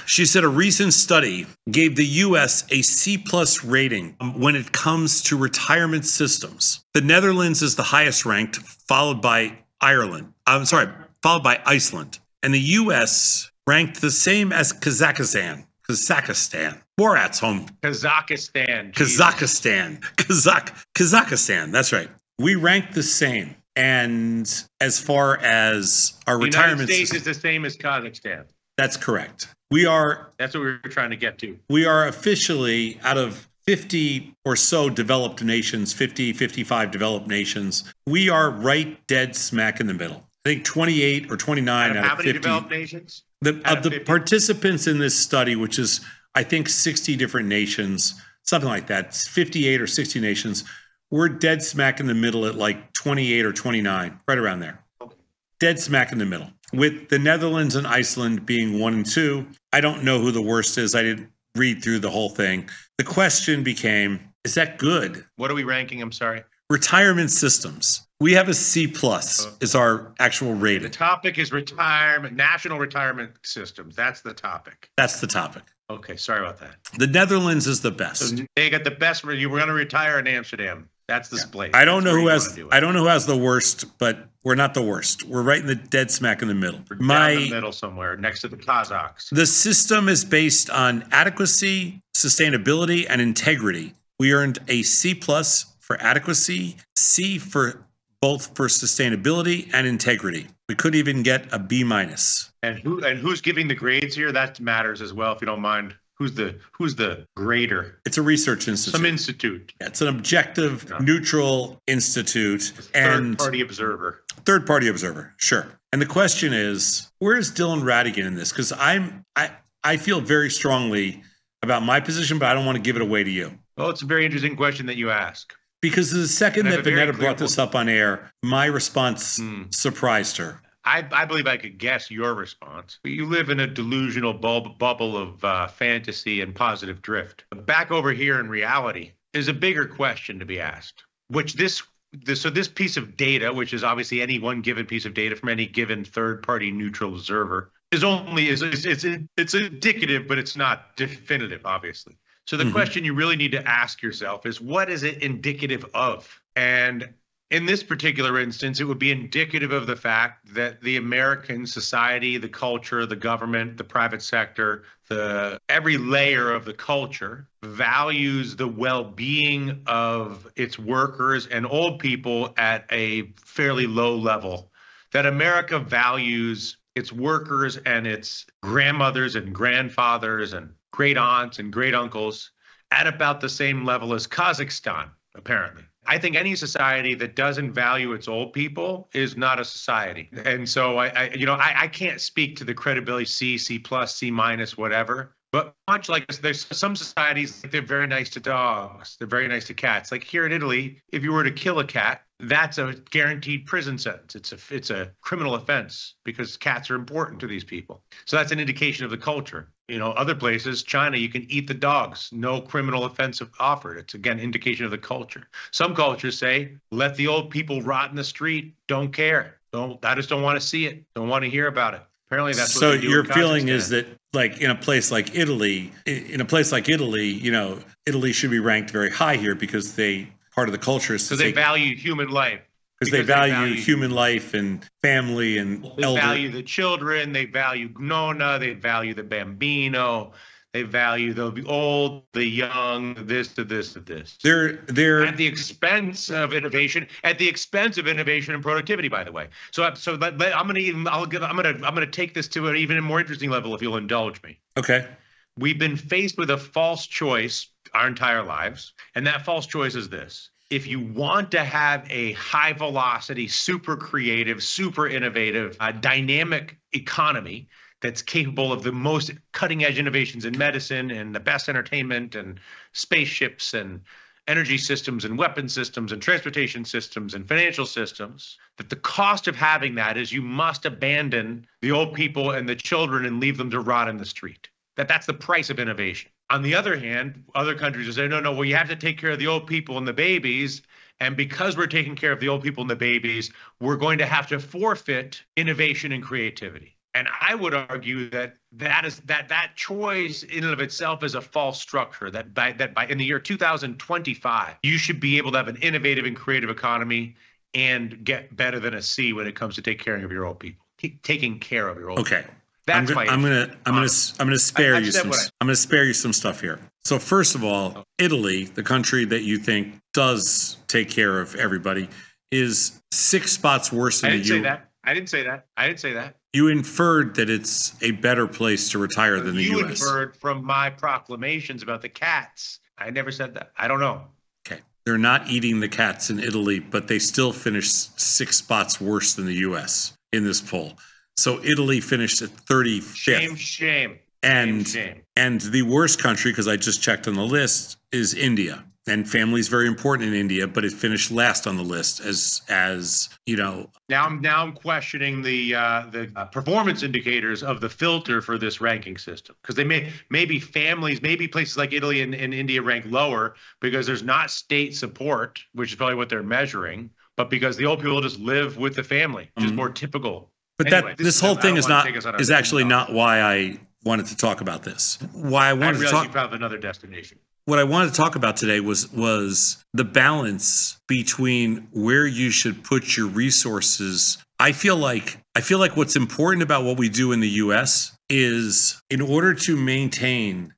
She said a recent study gave the U.S. a C+ rating when it comes to retirement systems. The Netherlands is the highest ranked, followed by followed by Iceland. And the U.S. ranked the same as Kazakhstan. Borat's home. Kazakhstan. Kazakhstan. That's right. We rank the same. And as far as our retirement United States is the same as Kazakhstan. That's correct. That's what we were trying to get to. We are officially, out of 50 or so developed nations, 50, 55 developed nations, we are right dead smack in the middle. I think 28 or 29 out of 50. How many developed nations? Of the participants in this study, which is, I think, 60 different nations, something like that, 58 or 60 nations, we're dead smack in the middle at like 28 or 29, right around there. Dead smack in the middle, with the Netherlands and Iceland being 1 and 2. I don't know who the worst is. I didn't read through the whole thing. The question became, is that good? What are we ranking? I'm sorry. Retirement systems. We have a C+ is our actual rating. The topic is retirement, national retirement systems. That's the topic. That's the topic. Okay, sorry about that. The Netherlands is the best. So they got the best. You were going to retire in Amsterdam. That's the split. I don't know who has the worst, but we're not the worst. We're right in the dead smack in the middle. We're down in the middle somewhere, next to the Kazakhs. The system is based on adequacy, sustainability, and integrity. We earned a C+ for adequacy, C for both for sustainability and integrity. We could even get a B-. And who's giving the grades here? That matters as well, if you don't mind. Who's the grader? It's a research institute. Some institute. Yeah, it's an objective, neutral institute. Third-party observer. Third-party observer, sure. And the question is, where's Dylan Radigan in this? Because I feel very strongly about my position, but I don't want to give it away to you. Well, it's a very interesting question that you ask. Because the second that Vanetta brought this up on air, my response surprised her. I believe I could guess your response. You live in a delusional bubble of fantasy and positive drift. Back over here in reality is a bigger question to be asked, which this piece of data, which is obviously any one given piece of data from any given third-party neutral observer, it's indicative, but it's not definitive, obviously. So the question you really need to ask yourself is, what is it indicative of? And in this particular instance, it would be indicative of the fact that the American society, the culture, the government, the private sector, every layer of the culture values the well-being of its workers and old people at a fairly low level. That America values its workers and its grandmothers and grandfathers and great aunts and great uncles at about the same level as Kazakhstan, apparently. I think any society that doesn't value its old people is not a society. And so I can't speak to the credibility C+, C+, C-, whatever. But much like this, there's some societies, they're very nice to dogs. They're very nice to cats. Like here in Italy, if you were to kill a cat, that's a guaranteed prison sentence. It's a criminal offense because cats are important to these people. So that's an indication of the culture. Other places, China, you can eat the dogs. No criminal offense offered. It's, again, indication of the culture. Some cultures say, let the old people rot in the street. Don't care. I just don't want to see it. Don't want to hear about it. Apparently that's what they do. So your feeling is that, like, in a place like Italy, Italy should be ranked very high here because part of the culture is they value human life. Because they value human life and family and they value the children, they value Nonna, they value the bambino, they value the old, the young, this to this to this. They're at the expense of innovation, and productivity, by the way. So I'm gonna take this to an even more interesting level, if you'll indulge me. Okay. We've been faced with a false choice our entire lives, and that false choice is this. If you want to have a high velocity, super creative, super innovative, dynamic economy that's capable of the most cutting edge innovations in medicine and the best entertainment and spaceships and energy systems and weapon systems and transportation systems and financial systems, that the cost of having that is you must abandon the old people and the children and leave them to rot in the street. That's the price of innovation. On the other hand, other countries will say, no, well, you have to take care of the old people and the babies. And because we're taking care of the old people and the babies, we're going to have to forfeit innovation and creativity. And I would argue that choice in and of itself is a false structure. That by in the year 2025, you should be able to have an innovative and creative economy and get better than a C when it comes to taking care of your old people. Taking care of your old people. That's I'm gonna spare you some. I'm gonna spare you some stuff here. So first of all, Italy, the country that you think does take care of everybody, is 6 spots worse than the U.S. I didn't say that. You inferred that it's a better place to retire than the U.S. You inferred from my proclamations about the cats. I never said that. I don't know. Okay. They're not eating the cats in Italy, but they still finished 6 spots worse than the U.S. in this poll. So Italy finished at 35th. Shame. And the worst country, because I just checked on the list, is India. And family is very important in India, but it finished last on the list as you know. Now I'm questioning the performance indicators of the filter for this ranking system, because they maybe places like Italy and India rank lower because there's not state support, which is probably what they're measuring, but because the old people just live with the family, which is more typical. But anyway, this whole thing is actually not why I wanted to talk about this. Why I wanted to talk. You have another destination. What I wanted to talk about today was the balance between where you should put your resources. I feel like what's important about what we do in the US is in order to maintain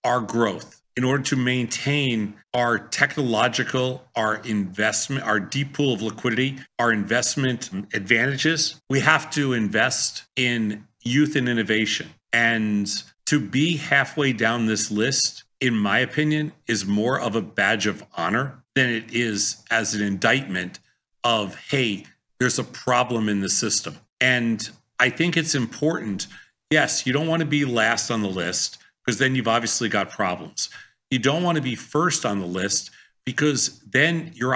our growth, in order to maintain our technological, our investment, our deep pool of liquidity, our investment advantages, we have to invest in youth and innovation. And to be halfway down this list, in my opinion, is more of a badge of honor than it is as an indictment of, hey, there's a problem in the system. And I think it's important. Yes, you don't want to be last on the list because then you've obviously got problems. You don't want to be first on the list because then your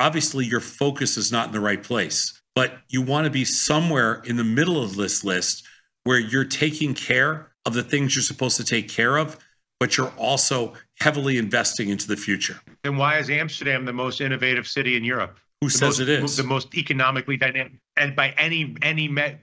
focus is not in the right place. But you want to be somewhere in the middle of this list where you're taking care of the things you're supposed to take care of, but you're also heavily investing into the future. Then why is Amsterdam the most innovative city in Europe? Who says it is? The most economically dynamic, and by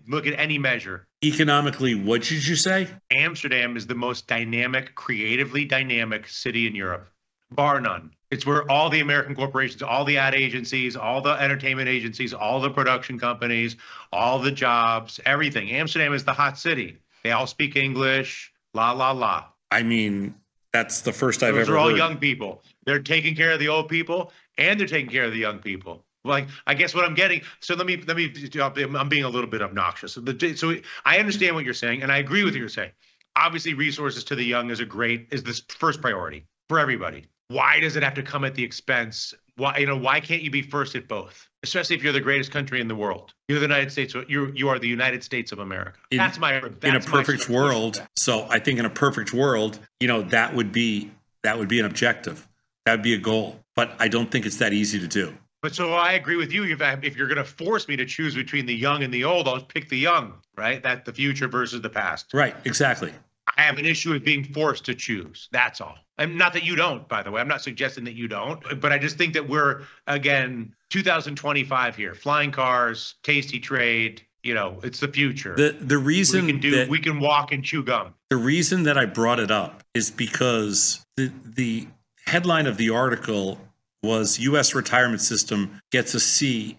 look at any measure. Economically, what did you say? Amsterdam is the most dynamic, creatively dynamic city in Europe, bar none. It's where all the American corporations, all the ad agencies, all the entertainment agencies, all the production companies, all the jobs, everything. Amsterdam is the hot city. They all speak English, la, la, la. I mean, that's the first I've ever heard. Those are all young people. They're taking care of the old people and they're taking care of the young people. Like, I guess what I'm getting. So let me. I'm being a little bit obnoxious. So I understand what you're saying, and I agree with what you're saying. Obviously, resources to the young is the first priority for everybody. Why does it have to come at the expense? Why can't you be first at both? Especially if you're the greatest country in the world. You're the United States. You are the United States of America. In a perfect world. So I think in a perfect world, that would be an objective. That would be a goal. But I don't think it's that easy to do. But so I agree with you. If you're going to force me to choose between the young and the old, I'll pick the young, right? That's the future versus the past. Right, exactly. I have an issue with being forced to choose. That's all. And not that you don't, by the way. I'm not suggesting that you don't. But I just think that we're, again, 2025 here. Flying cars, tasty trade. It's the future. The reason we can walk and chew gum. The reason that I brought it up is because the headline of the article was U.S. retirement system gets a C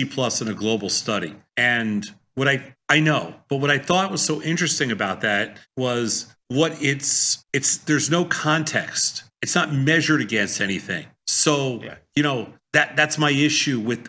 plus in a global study. And what I know, but what I thought was so interesting about that was there's no context. It's not measured against anything. So, that's my issue with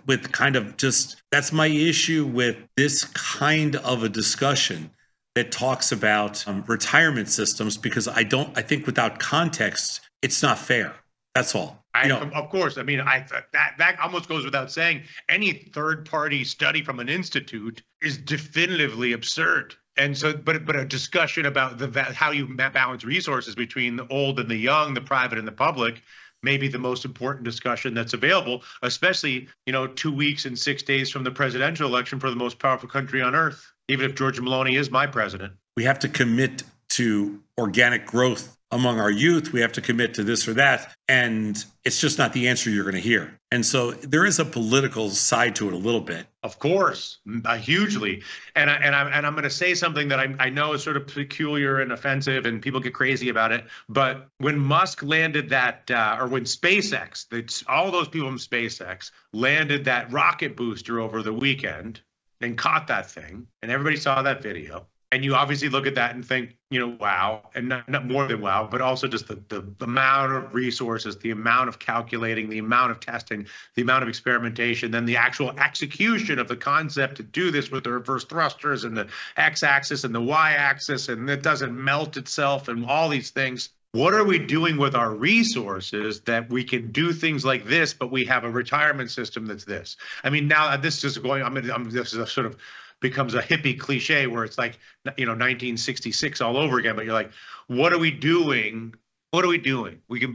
that's my issue with this kind of a discussion that talks about retirement systems, because I think without context, it's not fair. That's all. Of course. I mean, that almost goes without saying. Any third-party study from an institute is definitively absurd. And so, but a discussion about how you balance resources between the old and the young, the private and the public, may be the most important discussion that's available, especially 2 weeks and 6 days from the presidential election for the most powerful country on earth. Even if Georgia Maloney is my president, we have to commit to organic growth among our youth. We have to commit to this or that. And it's just not the answer you're going to hear. And so there is a political side to it a little bit. Of course, hugely. And I'm going to say something that I know is sort of peculiar and offensive, and people get crazy about it. But when Musk landed that, or when SpaceX, all those people from SpaceX landed that rocket booster over the weekend and caught that thing, and everybody saw that video. And you obviously look at that and think, wow, and not more than wow, but also just the amount of resources, the amount of calculating, the amount of testing, the amount of experimentation, then the actual execution of the concept to do this with the reverse thrusters and the x-axis and the y-axis, and it doesn't melt itself and all these things. What are we doing with our resources that we can do things like this, but we have a retirement system that's this? I mean, now this is going, this is a sort of becomes a hippie cliche where it's like, 1966 all over again. But you're like, what are we doing? What are we doing? We can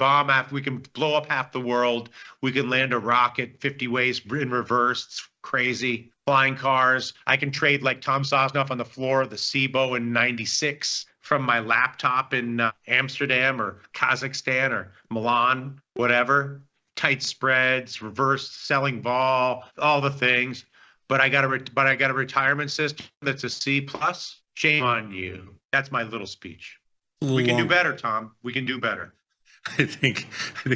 we can blow up half the world. We can land a rocket 50 ways in reverse. It's crazy. Flying cars. I can trade like Tom Sosnoff on the floor of the SIBO in 96 from my laptop in Amsterdam or Kazakhstan or Milan, whatever. Tight spreads, reverse selling vol, all the things. But I got a retirement system that's a C plus. Shame on you. That's my little speech. We can do better, Tom. We can do better. I think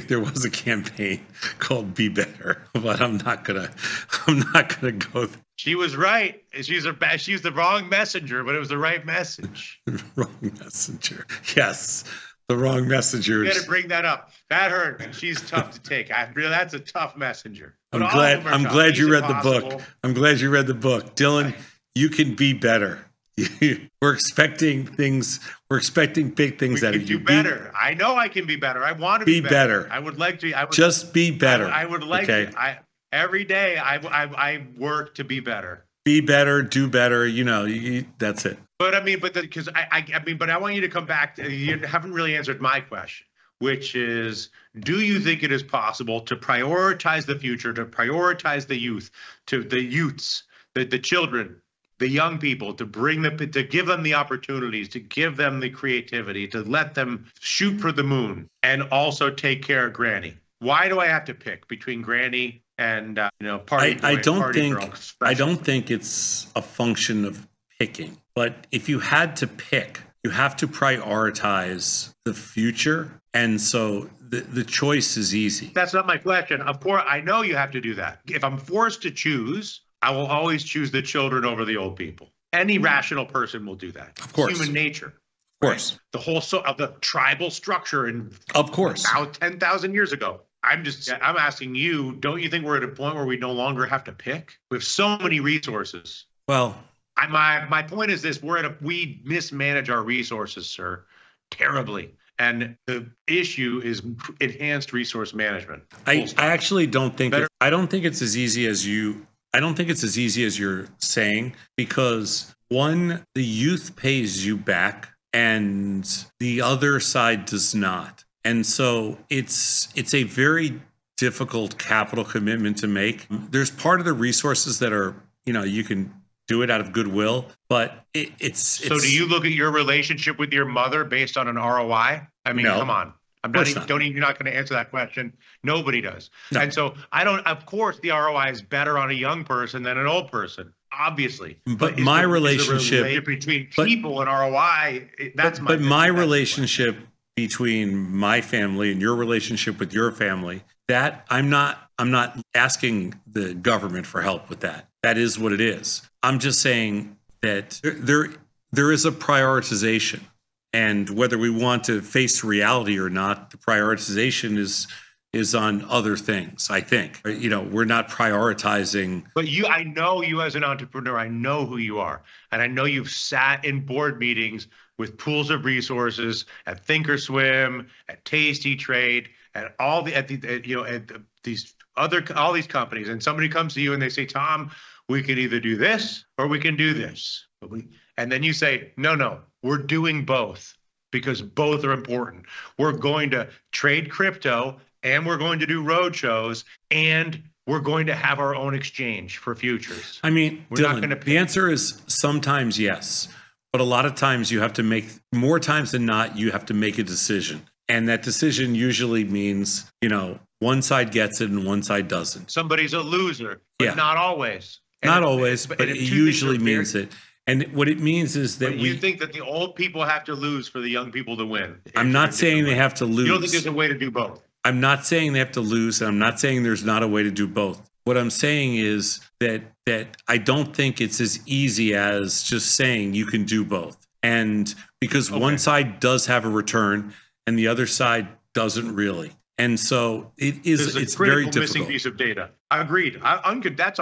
there was a campaign called "Be Better," but I'm not gonna go there. She was right. She's the wrong messenger, but it was the right message. Wrong messenger. Yes. The wrong messenger. You got to bring that up. That hurt. She's tough to take. That's a tough messenger. I'm glad you read the book. I'm glad you read the book. Dylan, you can be better. We're expecting things. We're expecting big things out of you. Do better. I know I can be better. I want to be better. I would like to. Just be better. I would like to. Every day I work to be better. Be better. Do better. That's it. But I mean, because I want you to come back to, you haven't really answered my question, which is, do you think it is possible to prioritize the future, to prioritize the youth, to the youths, the children, the young people, to give them the opportunities, to give them the creativity, to let them shoot for the moon, and also take care of Granny? Why do I have to pick between Granny and party boy, I don't party think girl? I don't think it's a function of picking. But if you had to pick, you have to prioritize the future. And so the choice is easy. That's not my question. Of course, I know you have to do that. If I'm forced to choose, I will always choose the children over the old people. Any rational person will do that. Of course. It's human nature. Of course. Right? The whole of the tribal structure of course. About 10,000 years ago. I'm asking you, don't you think we're at a point where we no longer have to pick? We have so many resources. Well, my point is this: we mismanage our resources, sir, terribly, and the issue is enhanced resource management. I actually don't think I don't think it's as easy as you. I don't think it's as easy as you're saying, because one, the youth pays you back, and the other side does not, and so it's a very difficult capital commitment to make. There's part of the resources that are you can do it out of goodwill, but it's. So do you look at your relationship with your mother based on an ROI? I mean, no, come on. You're not going to answer that question. Nobody does. No. And so of course, the ROI is better on a young person than an old person, obviously. But my relationship between people and ROI, But my relationship between my family and your relationship with your family, that I'm not asking the government for help with that. That is what it is. I'm just saying that there is a prioritization, and whether we want to face reality or not, the prioritization is on other things. I think we're not prioritizing. But I know you as an entrepreneur. I know who you are, and I know you've sat in board meetings with pools of resources at Thinkorswim, at Tasty Trade, at all these companies, and somebody comes to you and they say, Tom, we can either do this or we can do this. And then you say, no, we're doing both because both are important. We're going to trade crypto, and we're going to do road shows, and we're going to have our own exchange for futures. I mean, Dylan, the answer is sometimes yes. But a lot of times you have to make, more times than not, you have to make a decision. And that decision usually means, one side gets it and one side doesn't. Somebody's a loser, but not always. Not always, but it usually means it. And what it means is that you think that the old people have to lose for the young people to win. I'm not saying they have to lose. You don't think there's a way to do both? I'm not saying they have to lose, and I'm not saying there's not a way to do both. What I'm saying is that I don't think it's as easy as just saying you can do both. And because one side does have a return and the other side doesn't really. And so it's very difficult. Missing piece of data. Agreed. That's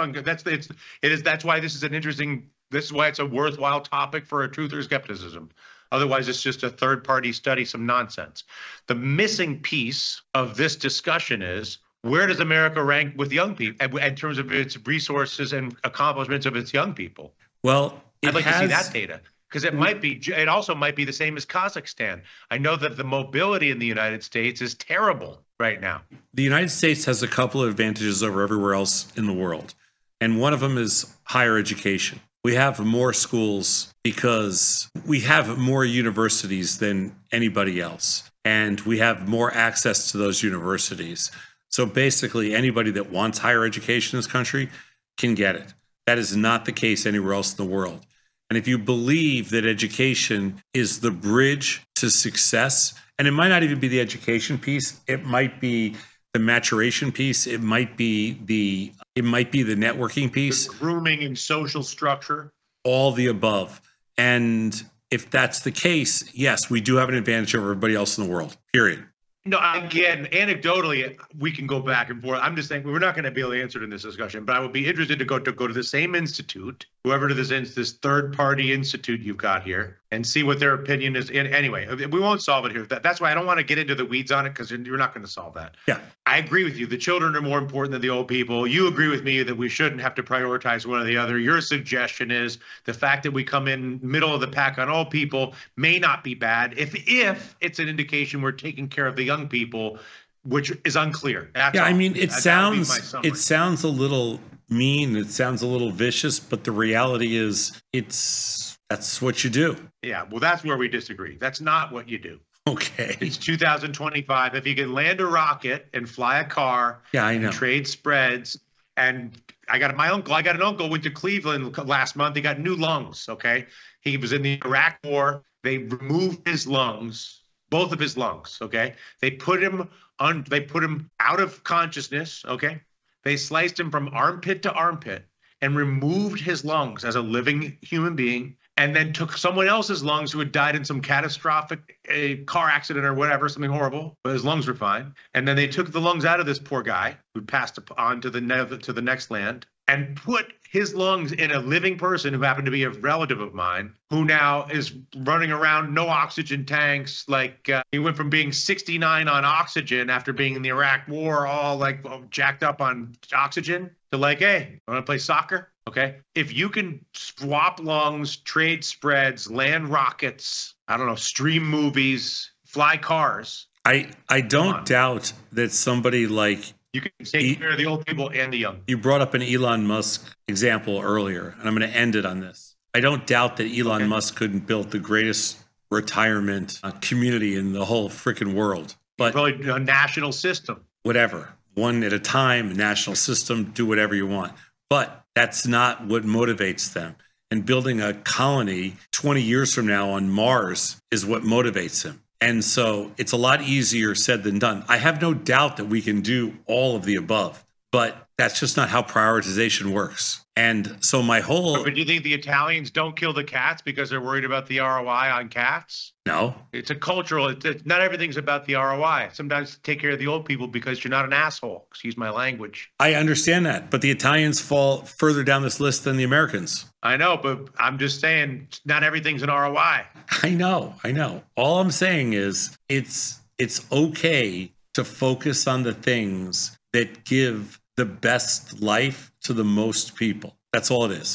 why this is an interesting. This is why it's a worthwhile topic for a truth or skepticism. Otherwise, it's just a third-party study, some nonsense. The missing piece of this discussion is, where does America rank with young people in terms of its resources and accomplishments of its young people? Well, I'd like to see that data, because it also might be the same as Kazakhstan. I know that the mobility in the United States is terrible right now. The United States has a couple of advantages over everywhere else in the world. And one of them is higher education. We have more schools because we have more universities than anybody else. And we have more access to those universities. So basically, anybody that wants higher education in this country can get it. That is not the case anywhere else in the world. And if you believe that education is the bridge to success, and it might not even be the education piece, it might be the maturation piece, it might be the networking piece, the grooming and social structure, all the above. And if that's the case, yes, we do have an advantage over everybody else in the world, period. No, again, anecdotally, we can go back and forth. I'm just saying we're not going to be able to answer it in this discussion, but I would be interested to go to the same institute, whoever this third-party institute you've got here, and see what their opinion is. Anyway, we won't solve it here. That's why I don't want to get into the weeds on it, because you're not going to solve that. Yeah, I agree with you. The children are more important than the old people. You agree with me that we shouldn't have to prioritize one or the other. Your suggestion is the fact that we come in middle of the pack on old people may not be bad if it's an indication we're taking care of the young people, which is unclear. That's all. I mean, it sounds a little mean. It sounds a little vicious, but the reality is that's what you do. Yeah, well, that's where we disagree. That's not what you do. Okay. It's 2025. If you can land a rocket and fly a car, I know. And trade spreads, and I got an uncle went to Cleveland last month. He got new lungs. Okay, he was in the Iraq War. They removed his lungs, both of his lungs. Okay, they put him out of consciousness. Okay, they sliced him from armpit to armpit and removed his lungs as a living human being, and then took someone else's lungs who had died in some catastrophic car accident or whatever, something horrible, but his lungs were fine. And then they took the lungs out of this poor guy who passed on to the next land, and put his lungs in a living person who happened to be a relative of mine, who now is running around, no oxygen tanks. He went from being 69 on oxygen after being in the Iraq War, all jacked up on oxygen, to hey, I want to play soccer. Okay. If you can swap lungs, trade spreads, land rockets, I don't know, stream movies, fly cars. I don't doubt that somebody you can take care of the old people and the young. You brought up an Elon Musk example earlier, and I'm going to end it on this. I don't doubt that Elon Musk couldn't build the greatest retirement community in the whole freaking world. But probably a national system. Whatever. One at a time, national system, do whatever you want. But that's not what motivates them. And building a colony 20 years from now on Mars is what motivates him. And so it's a lot easier said than done. I have no doubt that we can do all of the above, but that's just not how prioritization works. And so But do you think the Italians don't kill the cats because they're worried about the ROI on cats? No. It's a cultural, not everything's about the ROI. Sometimes take care of the old people because you're not an asshole. Excuse my language. I understand that, but the Italians fall further down this list than the Americans. I know, but I'm just saying not everything's an ROI. I know. All I'm saying is it's okay to focus on the things that give the best life to the most people. That's all it is.